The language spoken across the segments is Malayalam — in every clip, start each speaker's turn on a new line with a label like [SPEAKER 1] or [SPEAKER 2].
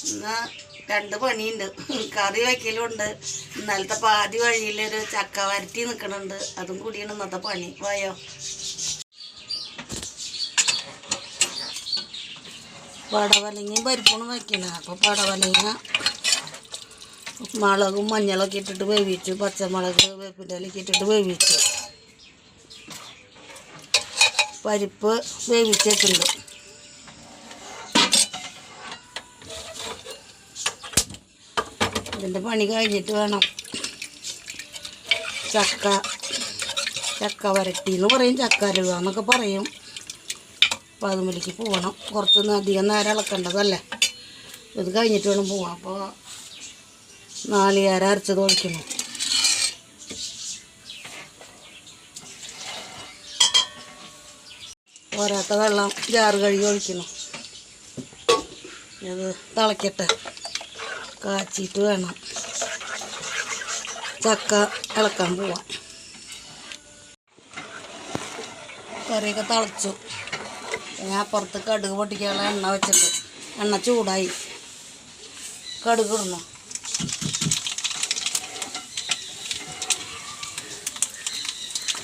[SPEAKER 1] ഇന്ന് രണ്ട് പണിയുണ്ട്. കറി വയ്ക്കലുണ്ട്. ഇന്നലത്തെ പാതി വഴിയിലൊരു ചക്ക വരട്ടി നിൽക്കണുണ്ട്. അതും കൂടിയാണ് ഇന്നത്തെ പണി. വായോ. പടവലങ്ങയും പരിപ്പും വയ്ക്കണ. അപ്പോൾ പടവലങ്ങ മുളകും മഞ്ഞളൊക്കെ ഇട്ടിട്ട് വേവിച്ചു. പച്ചമുളക് വേപ്പിൻ്റെ ഇലയൊക്കെ ഇട്ടിട്ട് വേവിച്ചു. പരിപ്പ് വേവിച്ചിട്ടുണ്ട്. ഇതിൻ്റെ പണി കഴിഞ്ഞിട്ട് വേണം ചക്ക വരട്ടി എന്ന് പറയും, ചക്ക അലുവ എന്നൊക്കെ പറയും. അപ്പോൾ അതുമല്ലിക്ക് പോകണം. കുറച്ചൊന്നും അധികം നേരം ഇളക്കേണ്ടതല്ലേ. ഇത് കഴിഞ്ഞിട്ട് വേണം പോവാം. അപ്പോൾ നാളികേരം അരച്ചത് ഒഴിക്കണം. പോരാത്ത വെള്ളം ജാറ് കഴുകി ഒഴിക്കണം. അത് തിളയ്ക്കട്ടെ. കാച്ചിട്ട് വേണം ചക്ക ഇളക്കാൻ പോവാം. കറിയൊക്കെ തിളച്ചു. ഞാൻ അപ്പുറത്ത് കടുക് പൊട്ടിക്കാനുള്ള എണ്ണ വെച്ചിട്ട്, എണ്ണ ചൂടായി. കടുക് ഇടണം.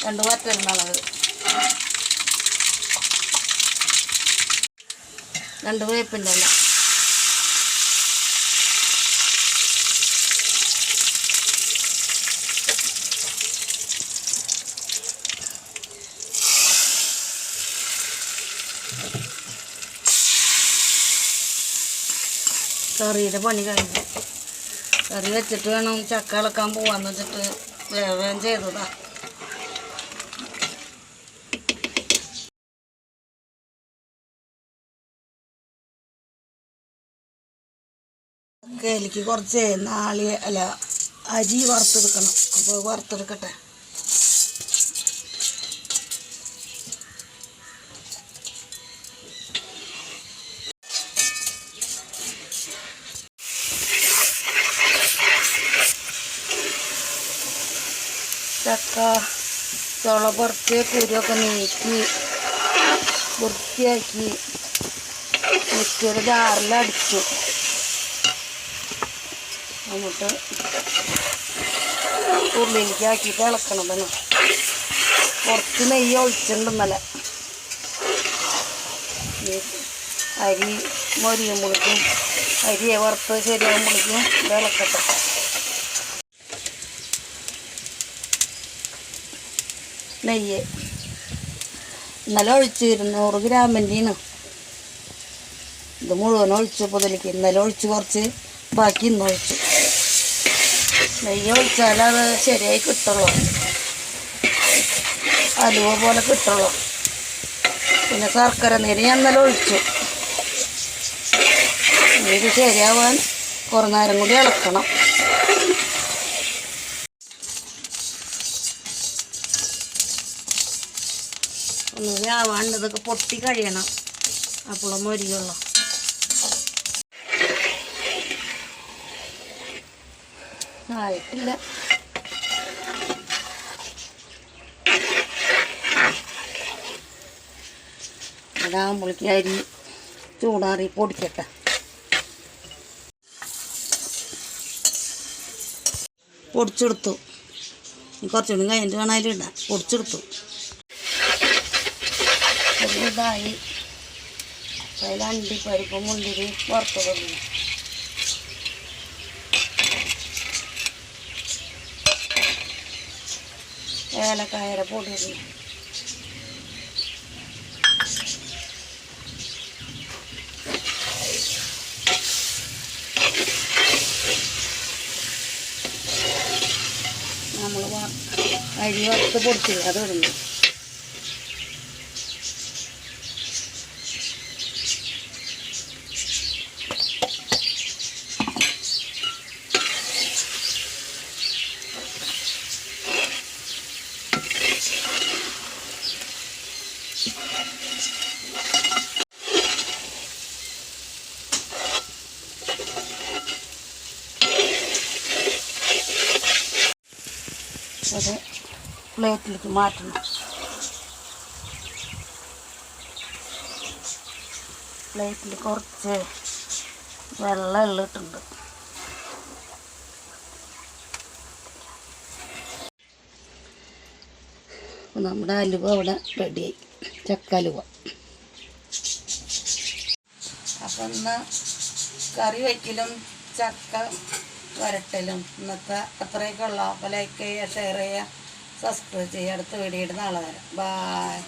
[SPEAKER 1] രണ്ട് വറ്റൽമുളക്, രണ്ട് വേപ്പിൻ്റെ ഇല, കറിയുടെ പണി കഴിഞ്ഞു. കറി വെച്ചിട്ട് വേണം ചക്ക ഇളക്കാൻ പോവാന്ന് വെച്ചിട്ട് വേഗം ചെയ്തതാ. ചക്കയിലേക്ക് കുറച്ച് അരി വറുത്തെടുക്കണം. അപ്പോൾ വറുത്തെടുക്കട്ടെ. ചക്ക ചുള പറിച്ച് കുരുവൊക്കെ നീക്കി വൃത്തിയാക്കി മിക്സിയുടെ ജാറിലടിച്ചു. എന്നിട്ട് ഉള്ളിലേക്ക് ആക്കിയിട്ട് ഇളക്കണം. തന്നെ കുറച്ച് നെയ്യ് ഒഴിച്ചിട്ടുണ്ടെന്നല്ല. അരി മൊരിയുമ്പോഴേക്കും അരിയെ വറുത്ത് ശരിയാകുമ്പോഴേക്കും ഇത് ഇളക്കട്ടെ. നെയ്യ് ഇന്നലെ ഒഴിച്ച് 200 ഗ്രാമിൻ്റെയാണ്. ഇത് മുഴുവൻ ഒഴിച്ചു. പൊതിലേക്ക് ഇന്നലെ ഒഴിച്ച് കുറച്ച് ബാക്കി ഇന്ന് ഒഴിച്ചു. നെയ്യ് ഒഴിച്ചാൽ അത് ശരിയായി കിട്ടുള്ളൂ, അലുവ പോലെ കിട്ടുള്ളൂ. പിന്നെ ശർക്കര നീര് ഞാൻ ഇന്നലെ ഒഴിച്ചു. ഇത് ശരിയാവാൻ കുറേ നേരം കൂടി ഇളക്കണം. ഒന്ന് ആവാണ്ടതൊക്കെ പൊട്ടി കഴിയണം. അപ്പോഴും മൊരിയുള്ളൂ. ആയിട്ടില്ല. അതാകുമ്പോഴേക്ക് അരി ചൂടാറി പൊടിക്കട്ടെ. പൊടിച്ചെടുത്തു. കുറച്ചുകൂടി കഴിഞ്ഞിട്ട് വേണം അതിലിടാൻ. പൊടിച്ചെടുത്തു. ഇതായി. അതിൽ അണ്ടിപ്പരിപ്പ് മുന്തിരി വറുത്ത് കൊടുക്കണം. ഏലക്കായയുടെ പൊടി ഇടണം. നമ്മൾ അരി വറുത്ത് പൊടിച്ചില്ല, അത് ഇടുന്നു. അത് പ്ലേറ്റിലേക്ക് മാറ്റണം. പ്ലേറ്റിൽ കുറച്ച് വെള്ള എള്ളിട്ടുണ്ട്. നമ്മുടെ അലുവ ഇവിടെ റെഡിയായി, ചക്ക അലുവ. അപ്പം ഇന്ന് കറി വയ്ക്കലും ചക്ക വരട്ടലും ഇന്നത്തെ അത്രയൊക്കെ ഉള്ള. അപ്പോൾ ലൈക്ക് ചെയ്യുക, ഷെയർ ചെയ്യുക, സബ്സ്ക്രൈബ് ചെയ്യുക. അടുത്ത വീഡിയോ നാളെ വരാം. ബായ്.